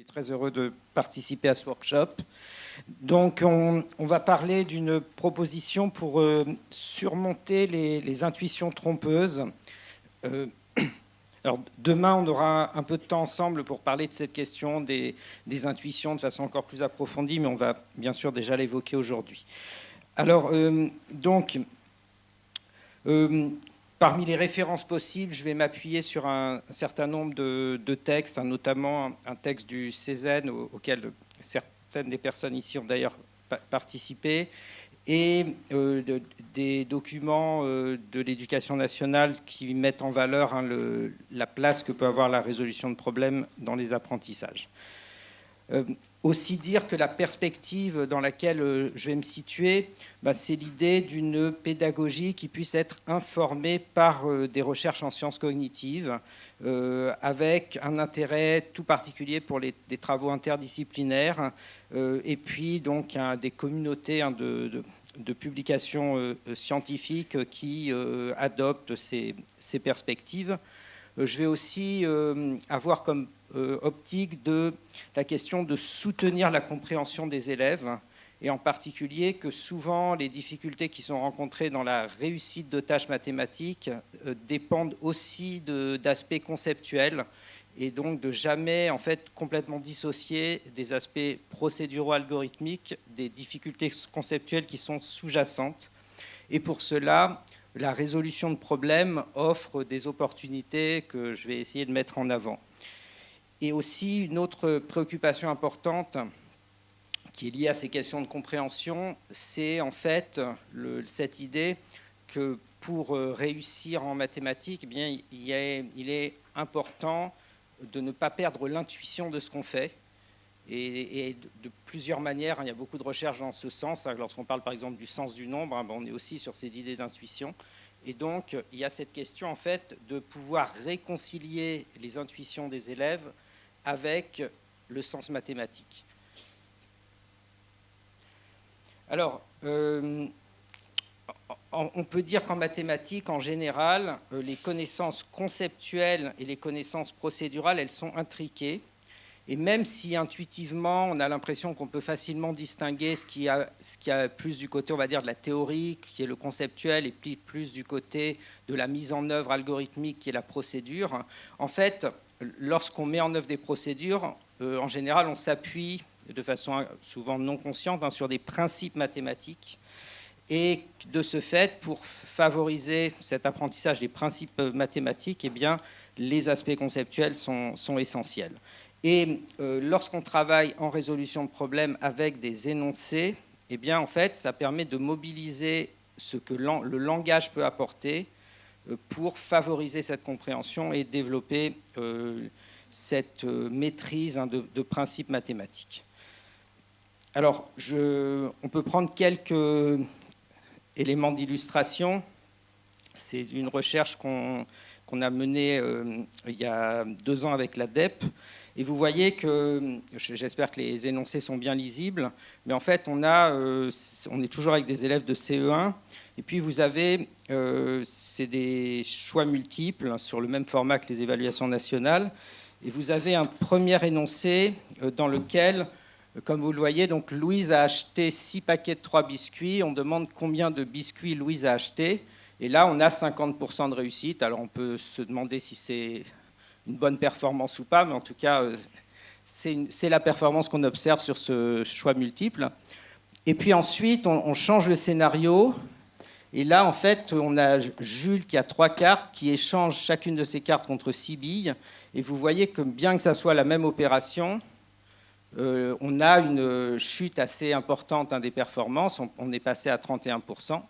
très heureux de participer à ce workshop. Donc, on va parler d'une proposition pour surmonter les intuitions trompeuses. Alors, demain, on aura un peu de temps ensemble pour parler de cette question des intuitions de façon encore plus approfondie, mais on va bien sûr déjà l'évoquer aujourd'hui. Alors, parmi les références possibles, je vais m'appuyer sur un certain nombre de textes, notamment un texte du Cézanne auquel certaines des personnes ici ont d'ailleurs participé, et des documents de l'éducation nationale qui mettent en valeur la place que peut avoir la résolution de problèmes dans les apprentissages. Aussi dire que la perspective dans laquelle je vais me situer, c'est l'idée d'une pédagogie qui puisse être informée par des recherches en sciences cognitives, avec un intérêt tout particulier pour des travaux interdisciplinaires, et puis donc des communautés de publications scientifiques qui adoptent ces perspectives. Je vais aussi avoir comme optique de la question de soutenir la compréhension des élèves, et en particulier que souvent les difficultés qui sont rencontrées dans la réussite de tâches mathématiques dépendent aussi d'aspects conceptuels, et donc de jamais en fait complètement dissocier des aspects procéduraux algorithmiques des difficultés conceptuelles qui sont sous-jacentes. Et pour cela, la résolution de problèmes offre des opportunités que je vais essayer de mettre en avant. Et aussi, une autre préoccupation importante qui est liée à ces questions de compréhension, c'est en fait cette idée que pour réussir en mathématiques, il est important de ne pas perdre l'intuition de ce qu'on fait. Et de plusieurs manières, il y a beaucoup de recherches dans ce sens. Lorsqu'on parle par exemple du sens du nombre, on est aussi sur cette idée d'intuition. Et donc, il y a cette question en fait de pouvoir réconcilier les intuitions des élèves avec le sens mathématique. Alors, on peut dire qu'en mathématiques, en général, les connaissances conceptuelles et les connaissances procédurales, elles sont intriquées. Et même si intuitivement, on a l'impression qu'on peut facilement distinguer ce qui a plus du côté, on va dire, de la théorie, qui est le conceptuel, et plus du côté de la mise en œuvre algorithmique, qui est la procédure, en fait, lorsqu'on met en œuvre des procédures, en général, on s'appuie de façon souvent non consciente sur des principes mathématiques. Et de ce fait, pour favoriser cet apprentissage des principes mathématiques, eh bien, les aspects conceptuels sont essentiels. Et lorsqu'on travaille en résolution de problèmes avec des énoncés, eh bien, en fait, ça permet de mobiliser ce que le langage peut apporter pour favoriser cette compréhension et développer cette maîtrise de principes mathématiques. Alors, on peut prendre quelques éléments d'illustration. C'est une recherche qu'on a menée il y a 2 ans avec l'ADEP. Et vous voyez que, j'espère que les énoncés sont bien lisibles, mais en fait, on est toujours avec des élèves de CE1, et puis vous avez, c'est des choix multiples sur le même format que les évaluations nationales, et vous avez un premier énoncé dans lequel, comme vous le voyez, donc Louise a acheté 6 paquets de 3 biscuits, on demande combien de biscuits Louise a acheté, et là, on a 50% de réussite. Alors, on peut se demander si c'est une bonne performance ou pas, mais en tout cas, c'est la performance qu'on observe sur ce choix multiple. Et puis ensuite, on change le scénario, et là, en fait, on a Jules qui a 3 cartes, qui échange chacune de ces cartes contre 6 billes, et vous voyez que bien que ça soit la même opération, on a une chute assez importante des performances, on est passé à 31%.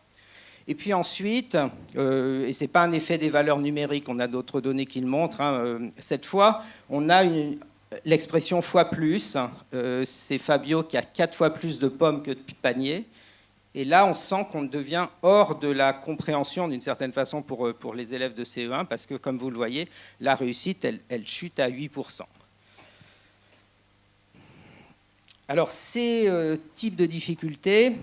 Et puis ensuite, et ce n'est pas un effet des valeurs numériques, on a d'autres données qui le montrent, cette fois, on a l'expression fois plus, c'est Fabio qui a 4 fois plus de pommes que de paniers, et là on sent qu'on devient hors de la compréhension d'une certaine façon pour les élèves de CE1, parce que comme vous le voyez, la réussite, elle chute à 8%. Alors, ces types de difficultés,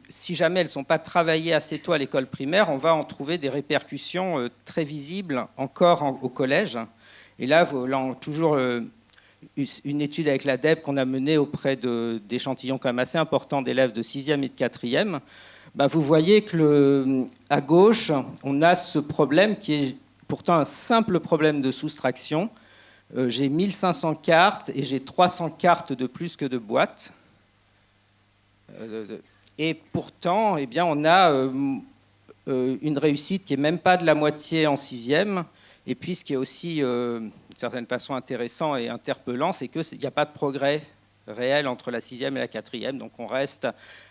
si jamais elles ne sont pas travaillées assez tôt à l'école primaire, on va en trouver des répercussions très visibles encore au collège. Et là, toujours une étude avec l'ADEPE qu'on a menée auprès d'échantillons quand même assez importants d'élèves de 6e et de 4e, vous voyez que à gauche, on a ce problème qui est pourtant un simple problème de soustraction. J'ai 1500 cartes et j'ai 300 cartes de plus que de boîtes. Et pourtant, eh bien, on a une réussite qui n'est même pas de la moitié en 6e. Et puis, ce qui est aussi, d'une certaine façon, intéressant et interpellant, c'est qu'il n'y a pas de progrès réel entre la 6e et la 4e. Donc, on reste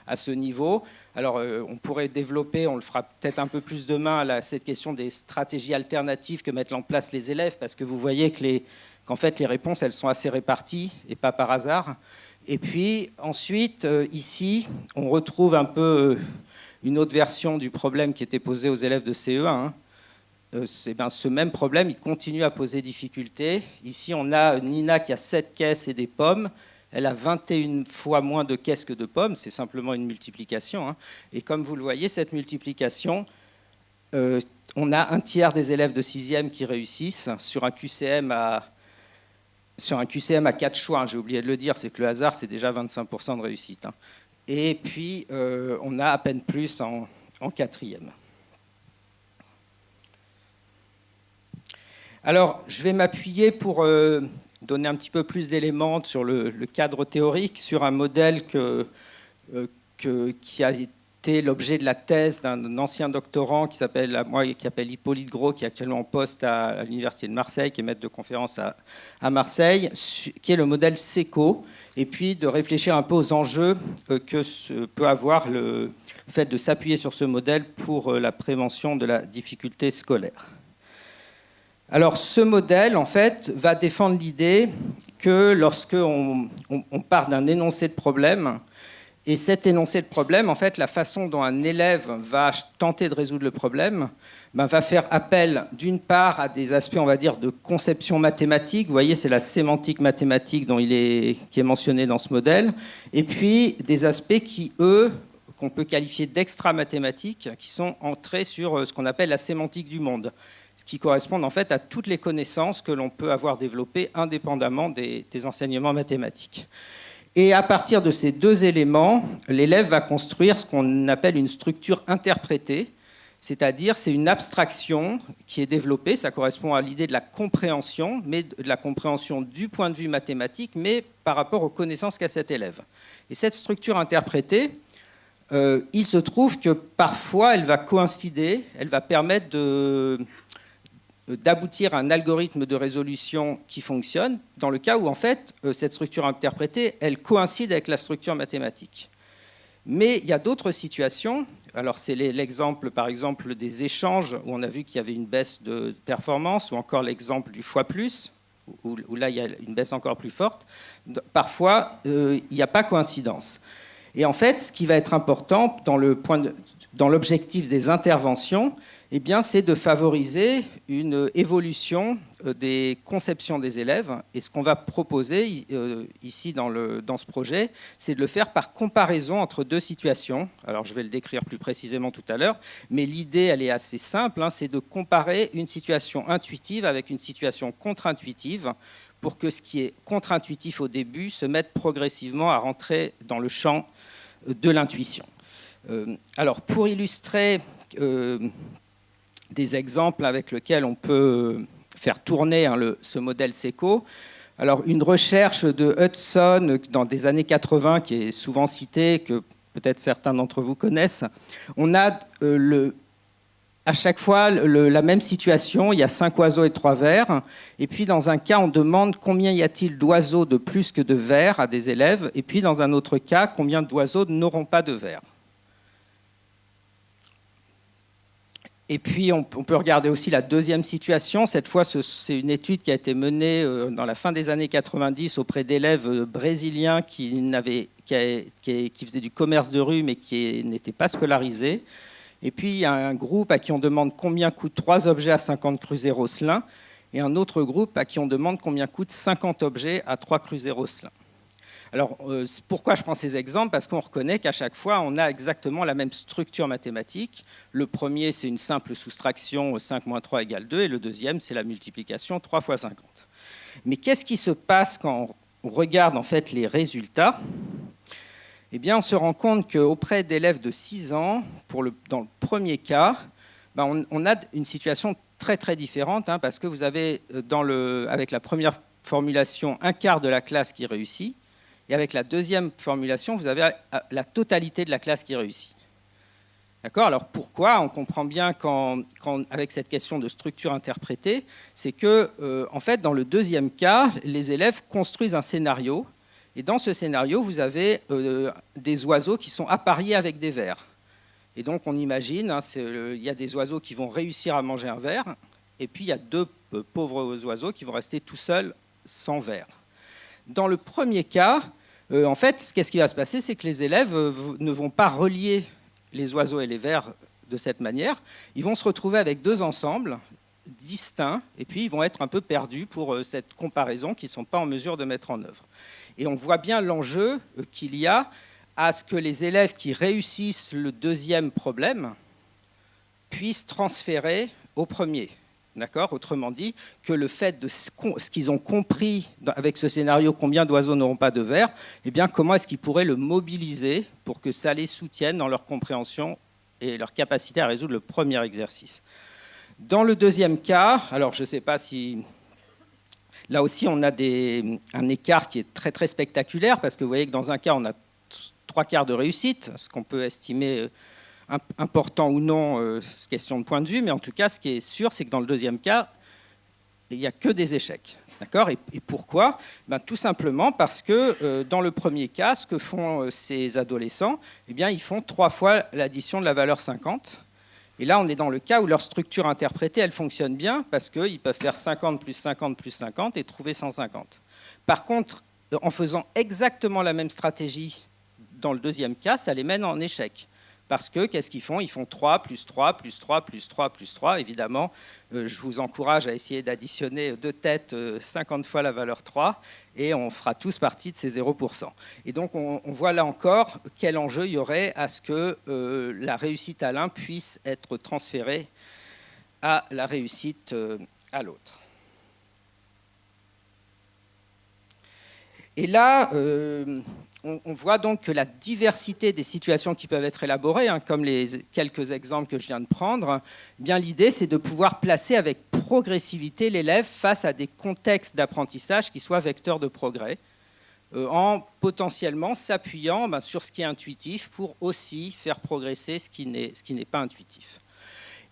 à ce niveau. Alors, on pourrait développer, on le fera peut-être un peu plus demain, cette question des stratégies alternatives que mettent en place les élèves, parce que vous voyez qu'en fait, les réponses, elles sont assez réparties et pas par hasard. Et puis, ensuite, ici, on retrouve un peu une autre version du problème qui était posé aux élèves de CE1. Ce même problème, il continue à poser difficulté. Ici, on a Nina qui a 7 caisses et des pommes. Elle a 21 fois moins de caisses que de pommes. C'est simplement une multiplication. Et comme vous le voyez, cette multiplication, on a un tiers des élèves de 6e qui réussissent sur un QCM à 4 choix. J'ai oublié de le dire, c'est que le hasard, c'est déjà 25% de réussite. Et puis, on a à peine plus en 4e. Alors, je vais m'appuyer pour donner un petit peu plus d'éléments sur le cadre théorique, sur un modèle qui a été l'objet de la thèse d'un ancien doctorant qui s'appelle Hippolyte Gros, qui est actuellement en poste à l'Université de Marseille, qui est maître de conférence à Marseille, qui est le modèle SECO, et puis de réfléchir un peu aux enjeux que peut avoir le fait de s'appuyer sur ce modèle pour la prévention de la difficulté scolaire. Alors, ce modèle, en fait, va défendre l'idée que lorsqu'on part d'un énoncé de problème, et cet énoncé de problème, en fait, la façon dont un élève va tenter de résoudre le problème va faire appel, d'une part, à des aspects, on va dire, de conception mathématique. Vous voyez, c'est la sémantique mathématique qui est mentionnée dans ce modèle. Et puis, des aspects qui, qu'on peut qualifier d'extra-mathématiques, qui sont entrés sur ce qu'on appelle la sémantique du monde, ce qui correspond en fait à toutes les connaissances que l'on peut avoir développées indépendamment des enseignements mathématiques. Et à partir de ces deux éléments, l'élève va construire ce qu'on appelle une structure interprétée, c'est-à-dire c'est une abstraction qui est développée, ça correspond à l'idée de la compréhension, mais de la compréhension du point de vue mathématique, mais par rapport aux connaissances qu'a cet élève. Et cette structure interprétée, il se trouve que parfois elle va coïncider, elle va permettre d'aboutir à un algorithme de résolution qui fonctionne, dans le cas où, en fait, cette structure interprétée, elle coïncide avec la structure mathématique. Mais il y a d'autres situations. Alors, c'est l'exemple, par exemple, des échanges, où on a vu qu'il y avait une baisse de performance, ou encore l'exemple du fois plus, où là, il y a une baisse encore plus forte. Parfois, il n'y a pas coïncidence. Et en fait, ce qui va être important dans l'objectif des interventions, eh bien, c'est de favoriser une évolution des conceptions des élèves. Et ce qu'on va proposer ici dans ce projet, c'est de le faire par comparaison entre deux situations. Alors, je vais le décrire plus précisément tout à l'heure, mais l'idée, elle est assez simple, c'est de comparer une situation intuitive avec une situation contre-intuitive pour que ce qui est contre-intuitif au début se mette progressivement à rentrer dans le champ de l'intuition. Alors, pour illustrer des exemples avec lesquels on peut faire tourner ce modèle SECO. Alors, une recherche de Hudson dans des années 80, qui est souvent citée, que peut-être certains d'entre vous connaissent, on a à chaque fois la même situation, il y a 5 oiseaux et 3 vers, et puis dans un cas, on demande combien y a-t-il d'oiseaux de plus que de vers à des élèves, et puis dans un autre cas, combien d'oiseaux n'auront pas de vers. Et puis, on peut regarder aussi la deuxième situation. Cette fois, c'est une étude qui a été menée dans la fin des années 90 auprès d'élèves brésiliens qui faisaient du commerce de rue, mais qui n'étaient pas scolarisés. Et puis, il y a un groupe à qui on demande combien coûtent 3 objets à 50 cruzeros-lin, et un autre groupe à qui on demande combien coûtent 50 objets à 3 cruzeros-lin. Alors, pourquoi je prends ces exemples? Parce qu'on reconnaît qu'à chaque fois, on a exactement la même structure mathématique. Le premier, c'est une simple soustraction, 5 moins 3 égale 2, et le deuxième, c'est la multiplication 3 fois 50. Mais qu'est-ce qui se passe quand on regarde en fait les résultats? Eh bien, on se rend compte qu'auprès d'élèves de 6 ans, dans le premier cas, on a une situation très très différente, parce que vous avez avec la première formulation un quart de la classe qui réussit, et avec la deuxième formulation, vous avez la totalité de la classe qui réussit. D'accord ? Alors pourquoi ? On comprend bien avec cette question de structure interprétée, c'est que en fait, dans le deuxième cas, les élèves construisent un scénario, et dans ce scénario, vous avez des oiseaux qui sont appariés avec des vers. Et donc on imagine, il y a des oiseaux qui vont réussir à manger un ver, et puis il y a deux pauvres oiseaux qui vont rester tout seuls sans ver. Dans le premier cas, en fait, qu'est-ce qui va se passer? C'est que les élèves ne vont pas relier les oiseaux et les vers de cette manière. Ils vont se retrouver avec deux ensembles distincts, et puis ils vont être un peu perdus pour cette comparaison qu'ils ne sont pas en mesure de mettre en œuvre. Et on voit bien l'enjeu qu'il y a à ce que les élèves qui réussissent le deuxième problème puissent transférer au premier. D'accord ? Autrement dit, que le fait de ce qu'ils ont compris avec ce scénario, combien d'oiseaux n'auront pas de vers, eh bien, comment est-ce qu'ils pourraient le mobiliser pour que ça les soutienne dans leur compréhension et leur capacité à résoudre le premier exercice. Dans le deuxième cas, alors je ne sais pas si... Là aussi, on a un écart qui est très, très spectaculaire, parce que vous voyez que dans un cas, on a 3/4 de réussite, ce qu'on peut estimer important ou non, c'est question de point de vue, mais en tout cas, ce qui est sûr, c'est que dans le deuxième cas, il n'y a que des échecs. D'accord ? Et pourquoi ? Tout simplement parce que dans le premier cas, ce que font ces adolescents, eh bien, ils font 3 fois l'addition de la valeur 50. Et là, on est dans le cas où leur structure interprétée, elle fonctionne bien, parce qu'ils peuvent faire 50 plus 50 plus 50 et trouver 150. Par contre, en faisant exactement la même stratégie dans le deuxième cas, ça les mène en échec. Parce que, qu'est-ce qu'ils font ? Ils font 3, plus 3, plus 3, plus 3, plus 3. Évidemment, je vous encourage à essayer d'additionner de tête 50 fois la valeur 3, et on fera tous partie de ces 0%. Et donc, on voit là encore quel enjeu il y aurait à ce que la réussite à l'un puisse être transférée à la réussite à l'autre. Et là, on voit donc que la diversité des situations qui peuvent être élaborées, comme les quelques exemples que je viens de prendre, bien l'idée c'est de pouvoir placer avec progressivité l'élève face à des contextes d'apprentissage qui soient vecteurs de progrès, en potentiellement s'appuyant sur ce qui est intuitif pour aussi faire progresser ce qui n'est pas intuitif.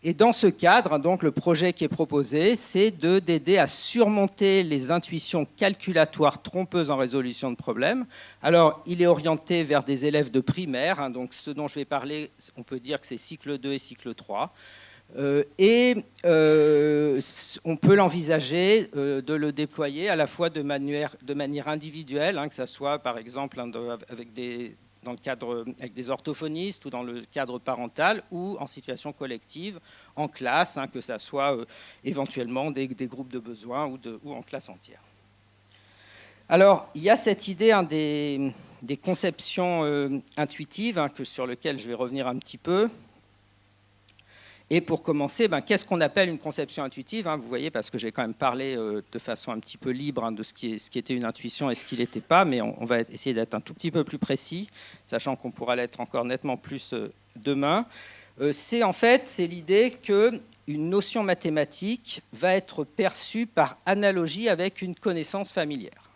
Et dans ce cadre, donc, le projet qui est proposé, c'est d'aider à surmonter les intuitions calculatoires trompeuses en résolution de problèmes. Alors, il est orienté vers des élèves de primaire, donc ce dont je vais parler, on peut dire que c'est cycle 2 et cycle 3. On peut l'envisager de le déployer à la fois de manière individuelle, que ce soit par exemple dans le cadre avec des orthophonistes ou dans le cadre parental, ou en situation collective, en classe, que ce soit éventuellement des groupes de besoins ou en classe entière. Alors, il y a cette idée des conceptions intuitives, sur lesquelles je vais revenir un petit peu. Et pour commencer, qu'est-ce qu'on appelle une conception intuitive ? Vous voyez, parce que j'ai quand même parlé de façon un petit peu libre de ce qui était une intuition et ce qui ne l'était pas, mais on va essayer d'être un tout petit peu plus précis, sachant qu'on pourra l'être encore nettement plus demain. C'est l'idée qu'une notion mathématique va être perçue par analogie avec une connaissance familière.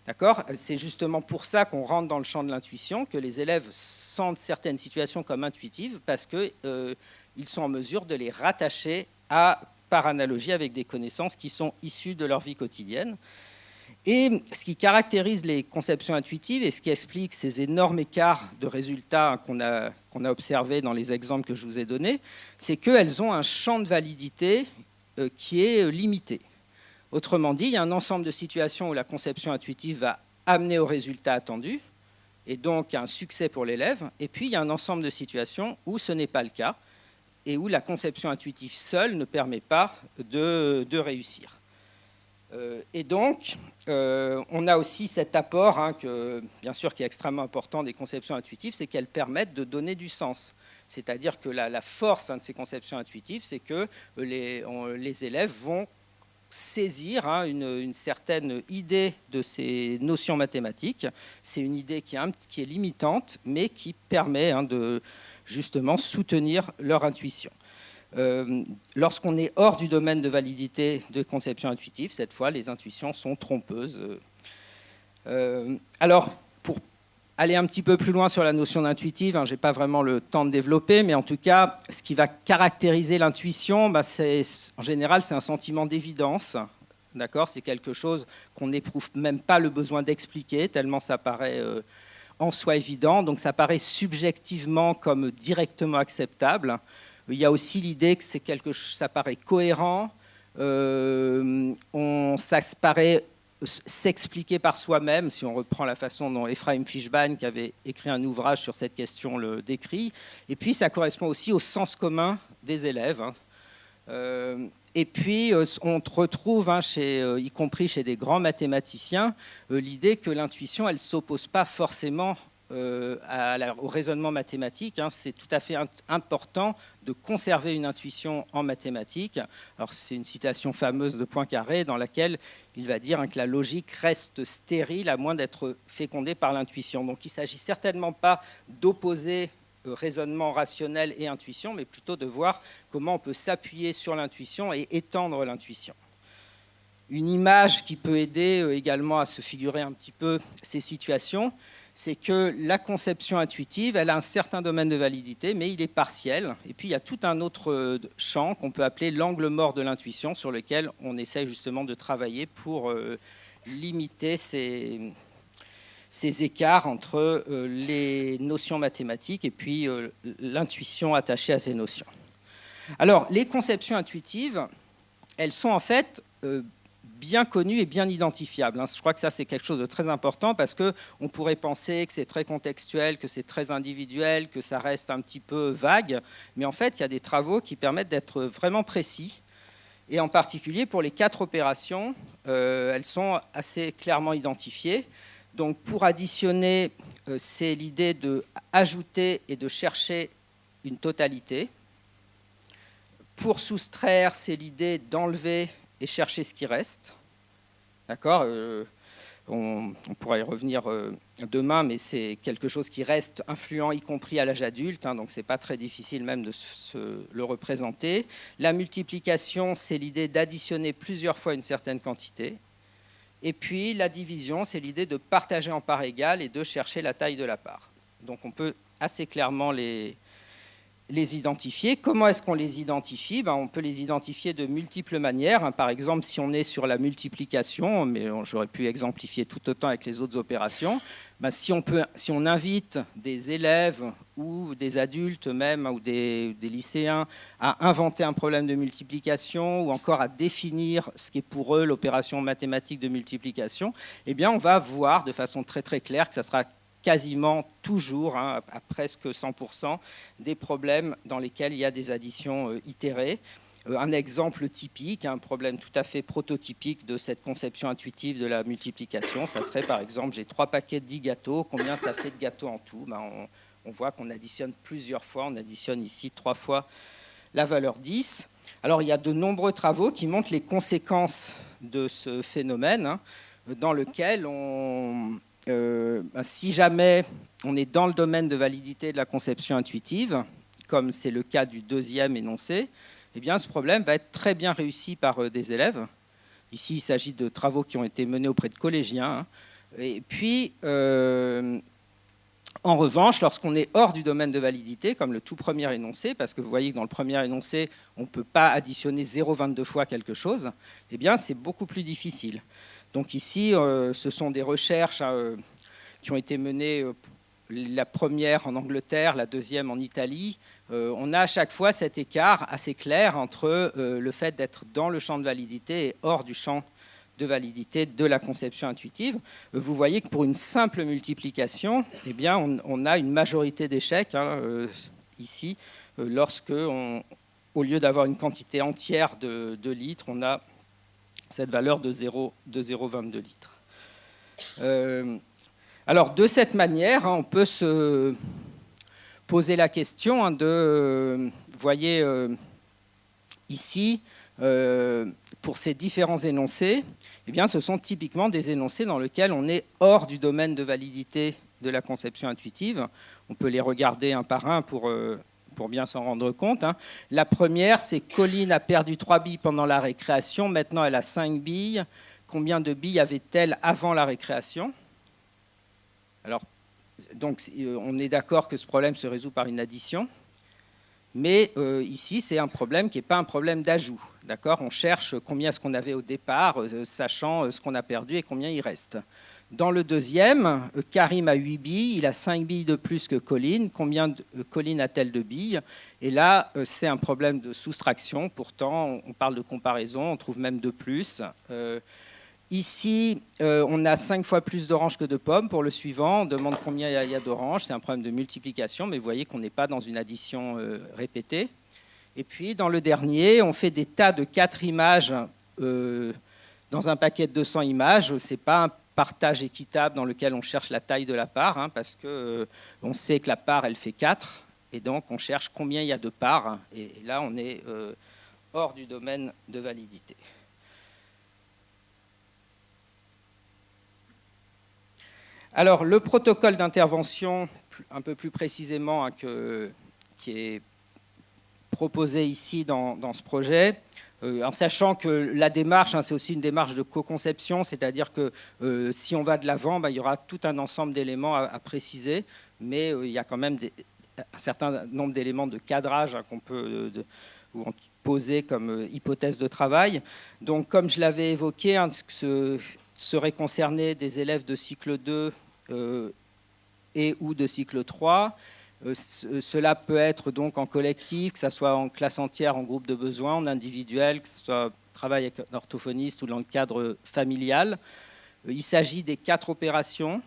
D'accord ? C'est justement pour ça qu'on rentre dans le champ de l'intuition, que les élèves sentent certaines situations comme intuitives, parce que ils sont en mesure de les rattacher par analogie avec des connaissances qui sont issues de leur vie quotidienne. Et ce qui caractérise les conceptions intuitives et ce qui explique ces énormes écarts de résultats qu'on a observés dans les exemples que je vous ai donnés, c'est qu'elles ont un champ de validité qui est limité. Autrement dit, il y a un ensemble de situations où la conception intuitive va amener au résultat attendu, et donc un succès pour l'élève, et puis il y a un ensemble de situations où ce n'est pas le cas, et où la conception intuitive seule ne permet pas de réussir. Et donc, on a aussi cet apport, bien sûr, qui est extrêmement important des conceptions intuitives, c'est qu'elles permettent de donner du sens. C'est-à-dire que la force de ces conceptions intuitives, c'est que les élèves vont saisir une certaine idée de ces notions mathématiques. C'est une idée qui est limitante, mais qui permet de justement soutenir leur intuition. Lorsqu'on est hors du domaine de validité de conception intuitive, cette fois, les intuitions sont trompeuses. Alors, pour aller un petit peu plus loin sur la notion d'intuitive, je n'ai pas vraiment le temps de développer, mais en tout cas, ce qui va caractériser l'intuition, en général, c'est un sentiment d'évidence. D'accord ? C'est quelque chose qu'on n'éprouve même pas le besoin d'expliquer, tellement ça paraît en soi évident. Donc ça paraît subjectivement comme directement acceptable. Il y a aussi l'idée que ça paraît cohérent, ça paraît s'expliquer par soi-même, si on reprend la façon dont Ephraim Fishbane, qui avait écrit un ouvrage sur cette question, le décrit. Et puis, ça correspond aussi au sens commun des élèves. Et puis, on retrouve, y compris chez des grands mathématiciens, l'idée que l'intuition, elle ne s'oppose pas forcément au raisonnement mathématique. C'est tout à fait important de conserver une intuition en mathématiques. Alors, c'est une citation fameuse de Poincaré dans laquelle il va dire que la logique reste stérile à moins d'être fécondée par l'intuition. Donc, il ne s'agit certainement pas d'opposer raisonnement rationnel et intuition, mais plutôt de voir comment on peut s'appuyer sur l'intuition et étendre l'intuition. Une image qui peut aider également à se figurer un petit peu ces situations, c'est que la conception intuitive, elle a un certain domaine de validité, mais il est partiel. Et puis, il y a tout un autre champ qu'on peut appeler l'angle mort de l'intuition, sur lequel on essaye justement de travailler pour limiter ces écarts entre les notions mathématiques et puis l'intuition attachée à ces notions. Alors, les conceptions intuitives, elles sont en fait bien connues et bien identifiables. Je crois que ça, c'est quelque chose de très important parce qu'on pourrait penser que c'est très contextuel, que c'est très individuel, que ça reste un petit peu vague. Mais en fait, il y a des travaux qui permettent d'être vraiment précis. Et en particulier, pour les 4 opérations, elles sont assez clairement identifiées. Donc, pour additionner, c'est l'idée d'ajouter et de chercher une totalité. Pour soustraire, c'est l'idée d'enlever et chercher ce qui reste. D'accord ? On pourra y revenir demain, mais c'est quelque chose qui reste influent, y compris à l'âge adulte, donc ce n'est pas très difficile même de le représenter. La multiplication, c'est l'idée d'additionner plusieurs fois une certaine quantité. Et puis la division, c'est l'idée de partager en parts égales et de chercher la taille de la part. Donc on peut assez clairement les identifier. Comment est-ce qu'on les identifie ? On peut les identifier de multiples manières. Par exemple, si on est sur la multiplication, mais j'aurais pu exemplifier tout autant avec les autres opérations, si on invite des élèves ou des adultes même, ou des lycéens à inventer un problème de multiplication ou encore à définir ce qui est pour eux l'opération mathématique de multiplication, eh bien, on va voir de façon très très claire que ça sera quasiment toujours, à presque 100%, des problèmes dans lesquels il y a des additions itérées. Un exemple typique, un problème tout à fait prototypique de cette conception intuitive de la multiplication, ça serait par exemple, j'ai 3 paquets de 10 gâteaux, combien ça fait de gâteaux en tout ? On voit qu'on additionne plusieurs fois, on additionne ici 3 fois la valeur 10. Alors il y a de nombreux travaux qui montrent les conséquences de ce phénomène, dans lequel si jamais on est dans le domaine de validité de la conception intuitive, comme c'est le cas du 2e énoncé, eh bien, ce problème va être très bien réussi par des élèves. Ici, il s'agit de travaux qui ont été menés auprès de collégiens. Et puis, en revanche, lorsqu'on est hors du domaine de validité, comme le tout premier énoncé, parce que vous voyez que dans le premier énoncé, on ne peut pas additionner 0,22 fois quelque chose, eh bien, c'est beaucoup plus difficile. Donc ici, ce sont des recherches qui ont été menées, la première en Angleterre, la deuxième en Italie. On a à chaque fois cet écart assez clair entre le fait d'être dans le champ de validité et hors du champ de validité de la conception intuitive. Vous voyez que pour une simple multiplication, eh bien, on a une majorité d'échecs ici, lorsque, au lieu d'avoir une quantité entière de litres, on a cette valeur de 0,22 litres. Alors, de cette manière, on peut se poser la question vous voyez ici, pour ces différents énoncés, eh bien, ce sont typiquement des énoncés dans lesquels on est hors du domaine de validité de la conception intuitive. On peut les regarder un par un pour bien s'en rendre compte. La première, c'est Colline a perdu 3 billes pendant la récréation, maintenant elle a 5 billes. Combien de billes avait-elle avant la récréation? Alors, donc, on est d'accord que ce problème se résout par une addition. Mais ici, c'est un problème qui n'est pas un problème d'ajout. D'accord ? On cherche combien est-ce qu'on avait au départ, sachant ce qu'on a perdu et combien il reste. Dans le deuxième, Karim a 8 billes, il a 5 billes de plus que Colline. Combien Colline a-t-elle de billes? Et là, c'est un problème de soustraction. Pourtant, on parle de comparaison, on trouve même de plus. Ici, on a 5 fois plus d'oranges que de pommes. Pour le suivant, on demande combien il y a d'oranges. C'est un problème de multiplication, mais vous voyez qu'on n'est pas dans une addition répétée. Et puis, dans le dernier, on fait des tas de 4 images dans un paquet de 200 images. Ce n'est pas un partage équitable dans lequel on cherche la taille de la part, parce qu'on sait que la part, elle fait 4. Et donc, on cherche combien il y a de parts. Et là, on est hors du domaine de validité. Alors, le protocole d'intervention, un peu plus précisément, qui est proposé ici dans ce projet, en sachant que la démarche, c'est aussi une démarche de co-conception, c'est-à-dire que si on va de l'avant, il y aura tout un ensemble d'éléments à préciser, mais il y a quand même un certain nombre d'éléments de cadrage qu'on peut poser comme hypothèse de travail. Donc, comme je l'avais évoqué, seraient concernés des élèves de cycle 2 et ou de cycle 3. Cela peut être donc en collectif, que ce soit en classe entière, en groupe de besoins, en individuel, que ce soit travail avec un orthophoniste ou dans le cadre familial. Il s'agit des 4 opérations.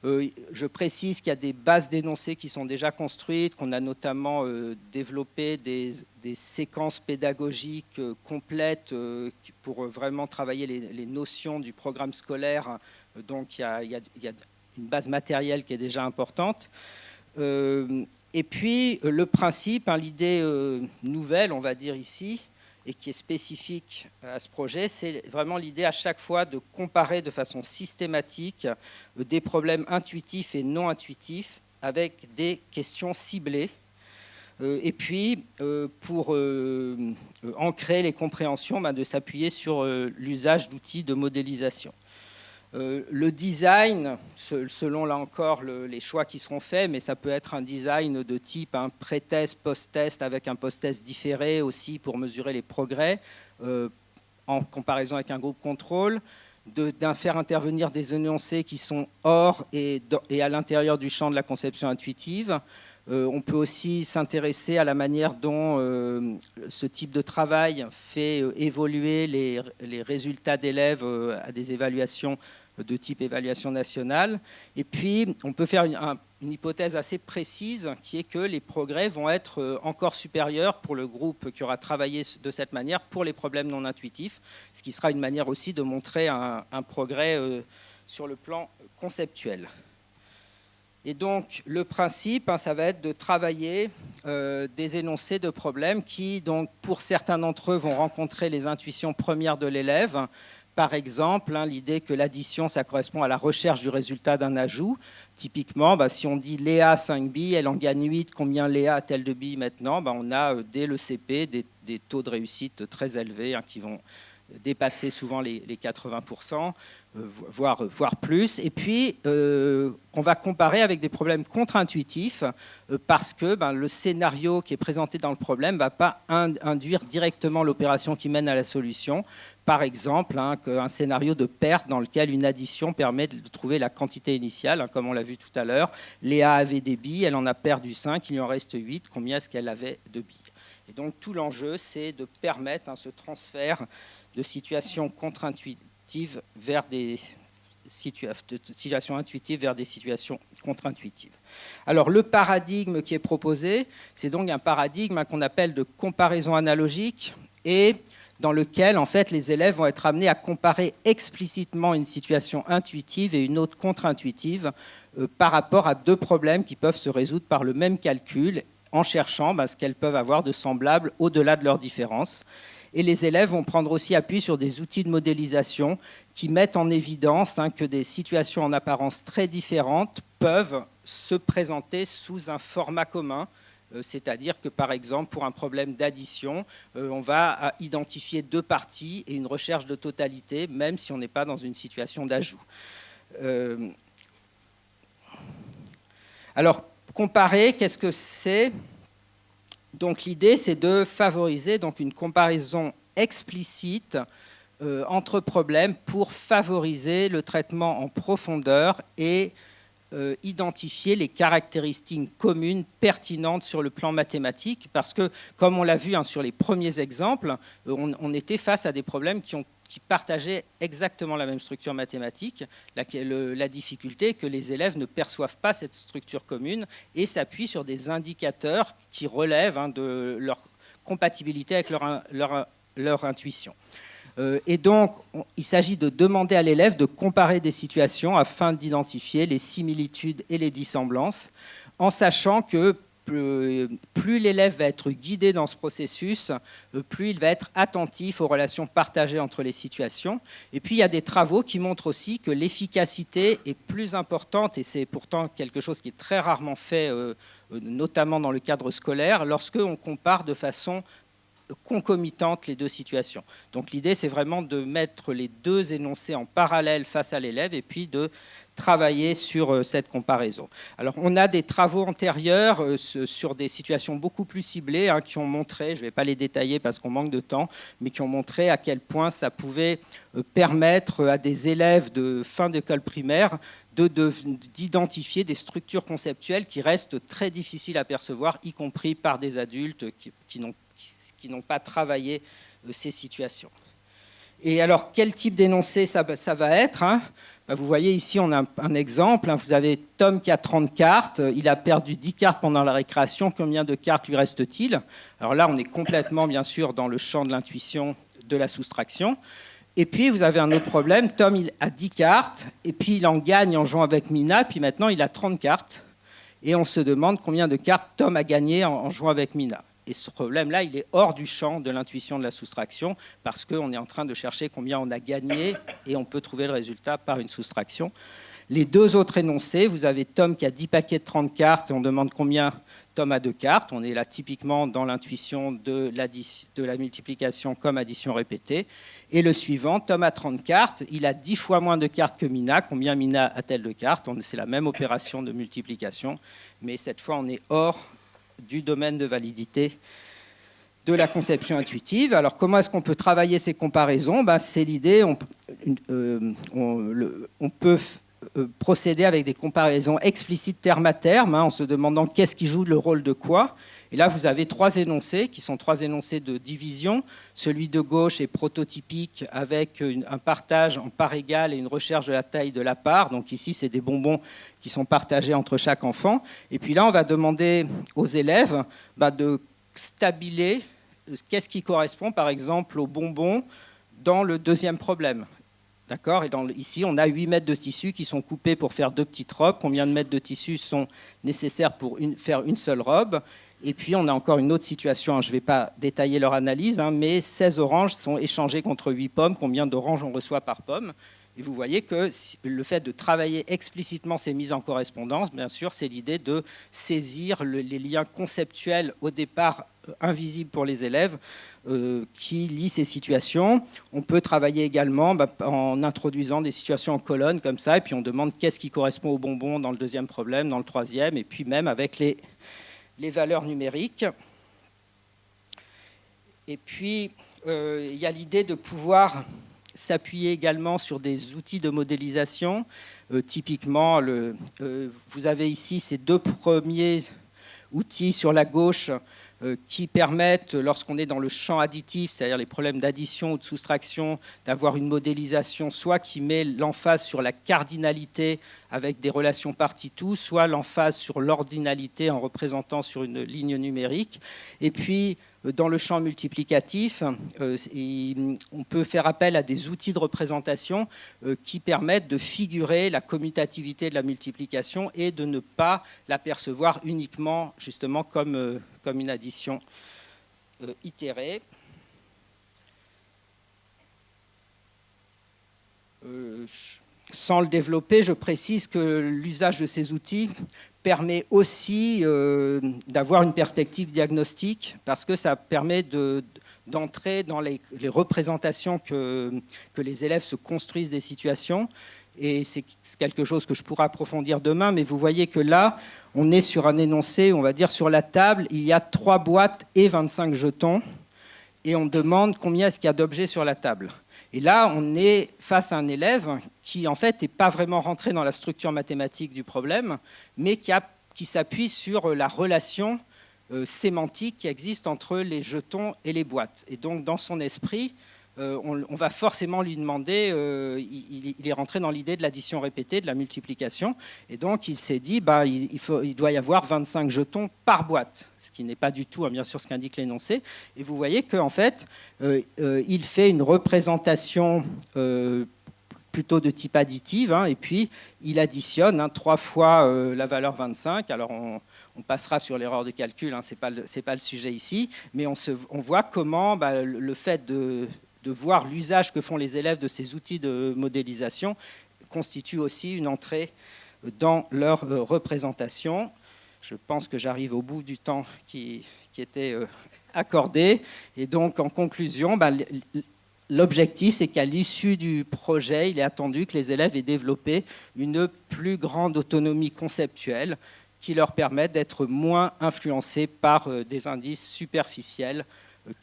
Je précise qu'il y a des bases d'énoncés qui sont déjà construites, qu'on a notamment développé des séquences pédagogiques complètes pour vraiment travailler les notions du programme scolaire. Donc il y a une base matérielle qui est déjà importante. Et puis le principe, l'idée nouvelle, on va dire ici, et qui est spécifique à ce projet, c'est vraiment l'idée à chaque fois de comparer de façon systématique des problèmes intuitifs et non intuitifs avec des questions ciblées. Et puis, pour ancrer les compréhensions, de s'appuyer sur l'usage d'outils de modélisation. Le design, selon là encore les choix qui seront faits, mais ça peut être un design de type pré-test, post-test, avec un post-test différé aussi pour mesurer les progrès, en comparaison avec un groupe contrôle, d'en faire intervenir des énoncés qui sont hors et à l'intérieur du champ de la conception intuitive. On peut aussi s'intéresser à la manière dont ce type de travail fait évoluer les résultats d'élèves à des évaluations de type évaluation nationale. Et puis, on peut faire une hypothèse assez précise qui est que les progrès vont être encore supérieurs pour le groupe qui aura travaillé de cette manière pour les problèmes non intuitifs, ce qui sera une manière aussi de montrer un progrès sur le plan conceptuel. Et donc, le principe, ça va être de travailler des énoncés de problèmes qui, donc, pour certains d'entre eux, vont rencontrer les intuitions premières de l'élève. Par exemple, l'idée que l'addition, ça correspond à la recherche du résultat d'un ajout. Typiquement, si on dit Léa a 5 billes, elle en gagne 8, combien Léa a-t-elle de billes maintenant? On a dès le CP des taux de réussite très élevés qui vont dépasser souvent les 80%, voire plus. Et puis, on va comparer avec des problèmes contre-intuitifs parce que le scénario qui est présenté dans le problème ne va pas induire directement l'opération qui mène à la solution. Par exemple, un scénario de perte dans lequel une addition permet de trouver la quantité initiale, comme on l'a vu tout à l'heure. Léa avait des billes, elle en a perdu 5, il lui en reste 8. Combien est-ce qu'elle avait de billes? Et donc, tout l'enjeu, c'est de permettre ce transfert de situations contre-intuitives vers des situations intuitives vers des situations contre-intuitives. Alors, le paradigme qui est proposé, c'est donc un paradigme qu'on appelle de comparaison analogique et dans lequel, en fait, les élèves vont être amenés à comparer explicitement une situation intuitive et une autre contre-intuitive par rapport à 2 problèmes qui peuvent se résoudre par le même calcul en cherchant ce qu'elles peuvent avoir de semblable au-delà de leurs différences. Et les élèves vont prendre aussi appui sur des outils de modélisation qui mettent en évidence que des situations en apparence très différentes peuvent se présenter sous un format commun. C'est-à-dire que, par exemple, pour un problème d'addition, on va identifier deux parties et une recherche de totalité, même si on n'est pas dans une situation d'ajout. Alors, comparer, qu'est-ce que c'est? Donc, l'idée, c'est de favoriser donc, une comparaison explicite entre problèmes pour favoriser le traitement en profondeur et identifier les caractéristiques communes pertinentes sur le plan mathématique, parce que, comme on l'a vu sur les premiers exemples, on était face à des problèmes qui partageaient exactement la même structure mathématique. La difficulté est que les élèves ne perçoivent pas cette structure commune et s'appuient sur des indicateurs qui relèvent de leur compatibilité avec leur intuition. Et donc, il s'agit de demander à l'élève de comparer des situations afin d'identifier les similitudes et les dissemblances, en sachant que plus l'élève va être guidé dans ce processus, plus il va être attentif aux relations partagées entre les situations. Et puis, il y a des travaux qui montrent aussi que l'efficacité est plus importante, et c'est pourtant quelque chose qui est très rarement fait, notamment dans le cadre scolaire, lorsqu'on compare de façon concomitantes les deux situations. Donc l'idée, c'est vraiment de mettre les deux énoncés en parallèle face à l'élève et puis de travailler sur cette comparaison. Alors on a des travaux antérieurs sur des situations beaucoup plus ciblées qui ont montré, je ne vais pas les détailler parce qu'on manque de temps, mais qui ont montré à quel point ça pouvait permettre à des élèves de fin d'école primaire d'identifier des structures conceptuelles qui restent très difficiles à percevoir, y compris par des adultes qui n'ont pas travaillé ces situations. Et alors, quel type d'énoncé ça va être? Vous voyez ici, on a un exemple. Vous avez Tom qui a 30 cartes. Il a perdu 10 cartes pendant la récréation. Combien de cartes lui reste-t-il? Alors là, on est complètement, bien sûr, dans le champ de l'intuition de la soustraction. Et puis, vous avez un autre problème. Tom, il a 10 cartes. Et puis, il en gagne en jouant avec Mina. Puis maintenant, il a 30 cartes. Et on se demande combien de cartes Tom a gagné en jouant avec Mina. Et ce problème-là, il est hors du champ de l'intuition de la soustraction parce qu'on est en train de chercher combien on a gagné et on peut trouver le résultat par une soustraction. Les deux autres énoncés, vous avez Tom qui a 10 paquets de 30 cartes et on demande combien Tom a de cartes. On est là typiquement dans l'intuition de la multiplication comme addition répétée. Et le suivant, Tom a 30 cartes, il a 10 fois moins de cartes que Mina. Combien Mina a-t-elle de cartes? C'est la même opération de multiplication, mais cette fois on est hors du domaine de validité de la conception intuitive. Alors, comment est-ce qu'on peut travailler ces comparaisons? C'est l'idée, on peut procéder avec des comparaisons explicites terme à terme, en se demandant qu'est-ce qui joue le rôle de quoi. Et là, vous avez trois énoncés, qui sont trois énoncés de division. Celui de gauche est prototypique, avec un partage en part égale et une recherche de la taille de la part. Donc ici, c'est des bonbons qui sont partagés entre chaque enfant. Et puis là, on va demander aux élèves de stabiler qu'est-ce qui correspond, par exemple, aux bonbons dans le deuxième problème. D'accord? Et ici, on a 8 mètres de tissu qui sont coupés pour faire 2 petites robes. Combien de mètres de tissu sont nécessaires pour faire une seule robe? Et puis, on a encore une autre situation. Je ne vais pas détailler leur analyse, mais 16 oranges sont échangées contre 8 pommes. Combien d'oranges on reçoit par pomme? Et vous voyez que le fait de travailler explicitement ces mises en correspondance, bien sûr, c'est l'idée de saisir les liens conceptuels au départ invisibles pour les élèves qui lient ces situations. On peut travailler également en introduisant des situations en colonne comme ça, et puis on demande qu'est-ce qui correspond au bonbon dans le deuxième problème, dans le troisième, et puis même avec les valeurs numériques. Et puis, il y a l'idée de pouvoir s'appuyer également sur des outils de modélisation. Typiquement, vous avez ici ces deux premiers outils sur la gauche qui permettent, lorsqu'on est dans le champ additif, c'est-à-dire les problèmes d'addition ou de soustraction, d'avoir une modélisation soit qui met l'emphase sur la cardinalité avec des relations partie-tout, soit l'emphase sur l'ordinalité en représentant sur une ligne numérique. Et puis, dans le champ multiplicatif, on peut faire appel à des outils de représentation qui permettent de figurer la commutativité de la multiplication et de ne pas l'apercevoir uniquement justement comme une addition itérée. sans le développer, je précise que l'usage de ces outils permet aussi d'avoir une perspective diagnostique, parce que ça permet d'entrer dans les représentations que les élèves se construisent des situations. Et c'est quelque chose que je pourrais approfondir demain, mais vous voyez que là, on est sur un énoncé, on va dire sur la table, il y a 3 boîtes et 25 jetons, et on demande combien est-ce qu'il y a d'objets sur la table. Et là, on est face à un élève qui, en fait, n'est pas vraiment rentré dans la structure mathématique du problème, mais qui s'appuie sur la relation sémantique qui existe entre les jetons et les boîtes. Et donc, dans son esprit, on va forcément lui demander, il est rentré dans l'idée de l'addition répétée, de la multiplication, et donc il s'est dit, il doit y avoir 25 jetons par boîte, ce qui n'est pas du tout, bien sûr, ce qu'indique l'énoncé. Et vous voyez qu'en fait, il fait une représentation plutôt de type additive, et puis il additionne 3 fois la valeur 25. Alors on passera sur l'erreur de calcul, ce n'est pas le sujet ici, mais on voit comment le fait de voir l'usage que font les élèves de ces outils de modélisation constitue aussi une entrée dans leur représentation. Je pense que j'arrive au bout du temps qui était accordé. Et donc, en conclusion, l'objectif, c'est qu'à l'issue du projet, il est attendu que les élèves aient développé une plus grande autonomie conceptuelle qui leur permette d'être moins influencés par des indices superficiels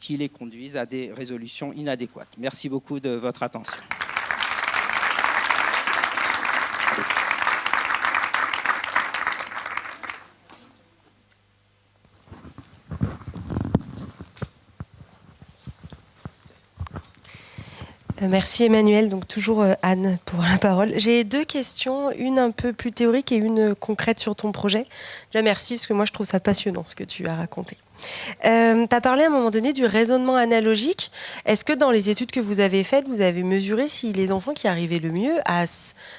qui les conduisent à des résolutions inadéquates. Merci beaucoup de votre attention. Merci Emmanuel, donc toujours Anne pour la parole. J'ai 2 questions, une un peu plus théorique et une concrète sur ton projet. Déjà merci parce que moi je trouve ça passionnant ce que tu as raconté. Tu as parlé à un moment donné du raisonnement analogique. Est-ce que dans les études que vous avez faites, vous avez mesuré si les enfants qui arrivaient le mieux à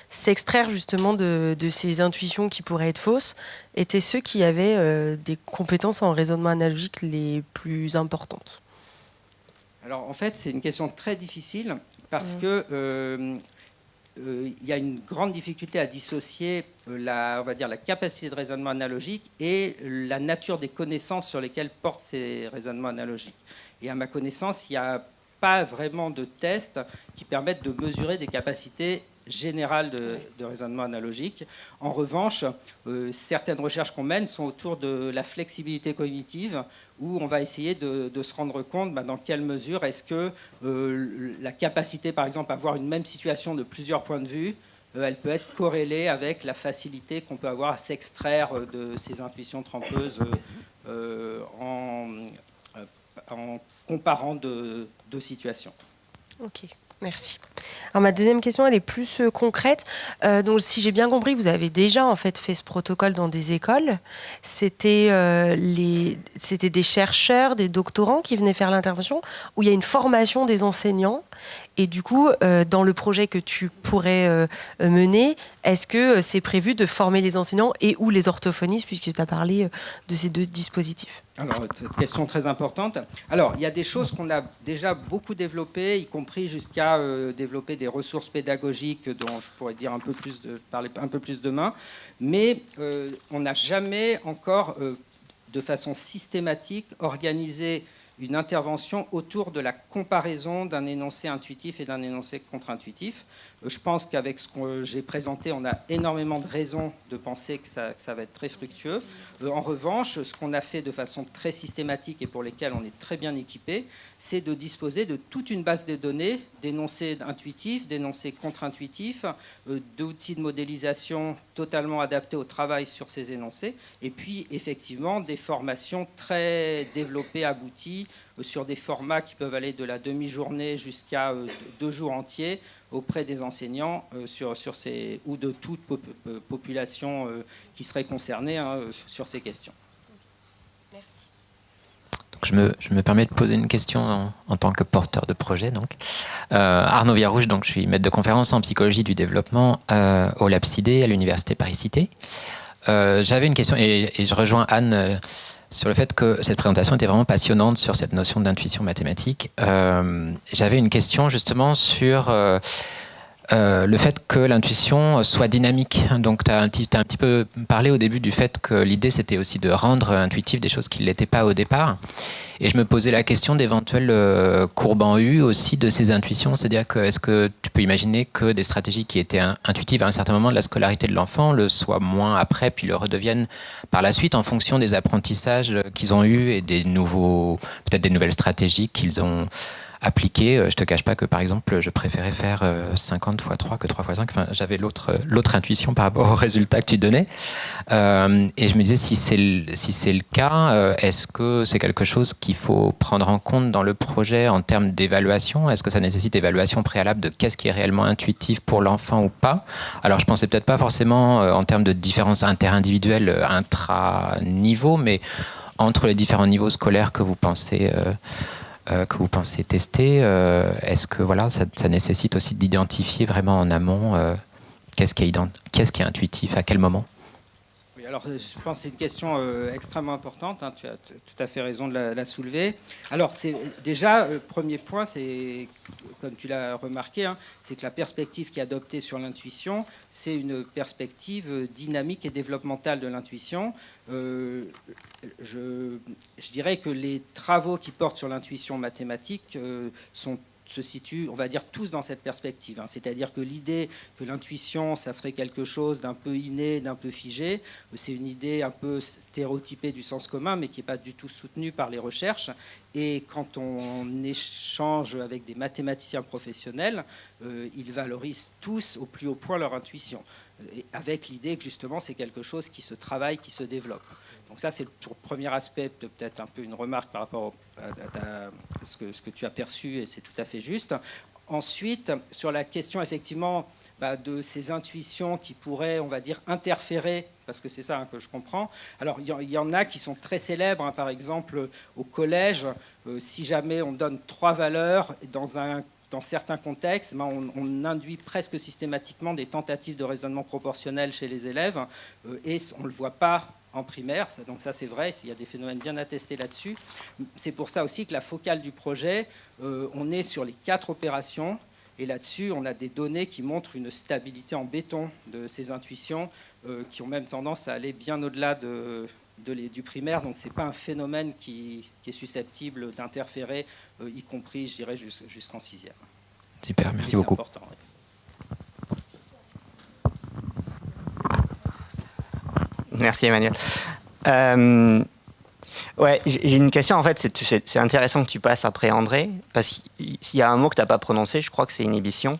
s'extraire justement de ces intuitions qui pourraient être fausses étaient ceux qui avaient des compétences en raisonnement analogique les plus importantes? Alors en fait, c'est une question très difficile parce que il y a une grande difficulté à dissocier on va dire, la capacité de raisonnement analogique et la nature des connaissances sur lesquelles portent ces raisonnements analogiques. Et à ma connaissance, il n'y a pas vraiment de tests qui permettent de mesurer des capacités générales de raisonnement analogique. En revanche, certaines recherches qu'on mène sont autour de la flexibilité cognitive, où on va essayer de se rendre compte dans quelle mesure est-ce que la capacité, par exemple, à voir une même situation de plusieurs points de vue, elle peut être corrélée avec la facilité qu'on peut avoir à s'extraire de ces intuitions trompeuses en comparant deux situations. Ok. Merci. Alors ma deuxième question, elle est plus concrète. Donc, si j'ai bien compris, vous avez déjà en fait ce protocole dans des écoles. C'était des chercheurs, des doctorants qui venaient faire l'intervention, où il y a une formation des enseignants. Et du coup, dans le projet que tu pourrais mener, est-ce que c'est prévu de former les enseignants et ou les orthophonistes, puisque tu as parlé de ces 2 dispositifs? Alors, cette question très importante. Alors, il y a des choses qu'on a déjà beaucoup développées, y compris jusqu'à développer des ressources pédagogiques dont je pourrais dire parler un peu plus demain. Mais on n'a jamais encore, de façon systématique, organisé une intervention autour de la comparaison d'un énoncé intuitif et d'un énoncé contre-intuitif. Je pense qu'avec ce que j'ai présenté, on a énormément de raisons de penser que ça va être très fructueux. En revanche, ce qu'on a fait de façon très systématique et pour lesquels on est très bien équipé, c'est de disposer de toute une base de données d'énoncés intuitifs, d'énoncés contre-intuitifs, d'outils de modélisation totalement adaptés au travail sur ces énoncés, et puis effectivement des formations très développées, abouties, sur des formats qui peuvent aller de la demi-journée jusqu'à 2 jours entiers auprès des enseignants ou de toute population qui serait concernée sur ces questions. Merci. Donc je me permets de poser une question en tant que porteur de projet. Arnaud Viarouche, je suis maître de conférence en psychologie du développement au Lab CIDE à l'Université Paris-Cité. J'avais une question et je rejoins Anne sur le fait que cette présentation était vraiment passionnante sur cette notion d'intuition mathématique. J'avais une question justement sur le fait que l'intuition soit dynamique. Donc tu as un petit peu parlé au début du fait que l'idée c'était aussi de rendre intuitif des choses qui ne l'étaient pas au départ. Et je me posais la question d'éventuelles courbes en U aussi de ces intuitions. C'est-à-dire que est-ce que tu peux imaginer que des stratégies qui étaient intuitives à un certain moment de la scolarité de l'enfant le soient moins après, puis le redeviennent par la suite en fonction des apprentissages qu'ils ont eus et des nouveaux, peut-être des nouvelles stratégies qu'ils ont appliqué. Je te cache pas que par exemple je préférais faire 50 x 3 que 3 x 5. Enfin, j'avais l'autre intuition par rapport aux résultats que tu donnais. Et je me disais si c'est le cas, est-ce que c'est quelque chose qu'il faut prendre en compte dans le projet en termes d'évaluation? Est-ce que ça nécessite évaluation préalable de qu'est-ce qui est réellement intuitif pour l'enfant ou pas? Alors je pensais peut-être pas forcément en termes de différences interindividuelles intra-niveau, mais entre les différents niveaux scolaires que vous pensez tester, est-ce que voilà, ça nécessite aussi d'identifier vraiment en amont qu'est-ce qui est intuitif, à quel moment? Oui, alors je pense que c'est une question extrêmement importante, hein, tu as tout à fait raison de la soulever. Alors déjà, le premier point, c'est, comme tu l'as remarqué, hein, c'est que la perspective qui est adoptée sur l'intuition, c'est une perspective dynamique et développementale de l'intuition. Je dirais que les travaux qui portent sur l'intuition mathématique se situent, on va dire, tous dans cette perspective. Hein. C'est-à-dire que l'idée que l'intuition, ça serait quelque chose d'un peu inné, d'un peu figé, c'est une idée un peu stéréotypée du sens commun, mais qui n'est pas du tout soutenue par les recherches. Et quand on échange avec des mathématiciens professionnels, ils valorisent tous au plus haut point leur intuition, avec l'idée que justement c'est quelque chose qui se travaille, qui se développe. Donc ça, c'est le premier aspect, peut-être un peu une remarque par rapport à ce que tu as perçu, et c'est tout à fait juste. Ensuite, sur la question effectivement de ces intuitions qui pourraient, on va dire, interférer, parce que c'est ça que je comprends. Alors, il y en a qui sont très célèbres, hein, par exemple, au collège, si jamais on donne 3 valeurs dans certains contextes, on induit presque systématiquement des tentatives de raisonnement proportionnel chez les élèves, et on ne le voit pas en primaire, donc ça c'est vrai, il y a des phénomènes bien attestés là-dessus. C'est pour ça aussi que la focale du projet, on est sur les 4 opérations, et là-dessus on a des données qui montrent une stabilité en béton de ces intuitions, qui ont même tendance à aller bien au-delà du primaire, donc ce n'est pas un phénomène qui est susceptible d'interférer, y compris, je dirais, jusqu'en 6e. Super, merci beaucoup. Important, oui. Merci Emmanuel. Ouais, j'ai une question en fait, c'est intéressant que tu passes après André, parce qu'il y a un mot que tu n'as pas prononcé, je crois que c'est inhibition.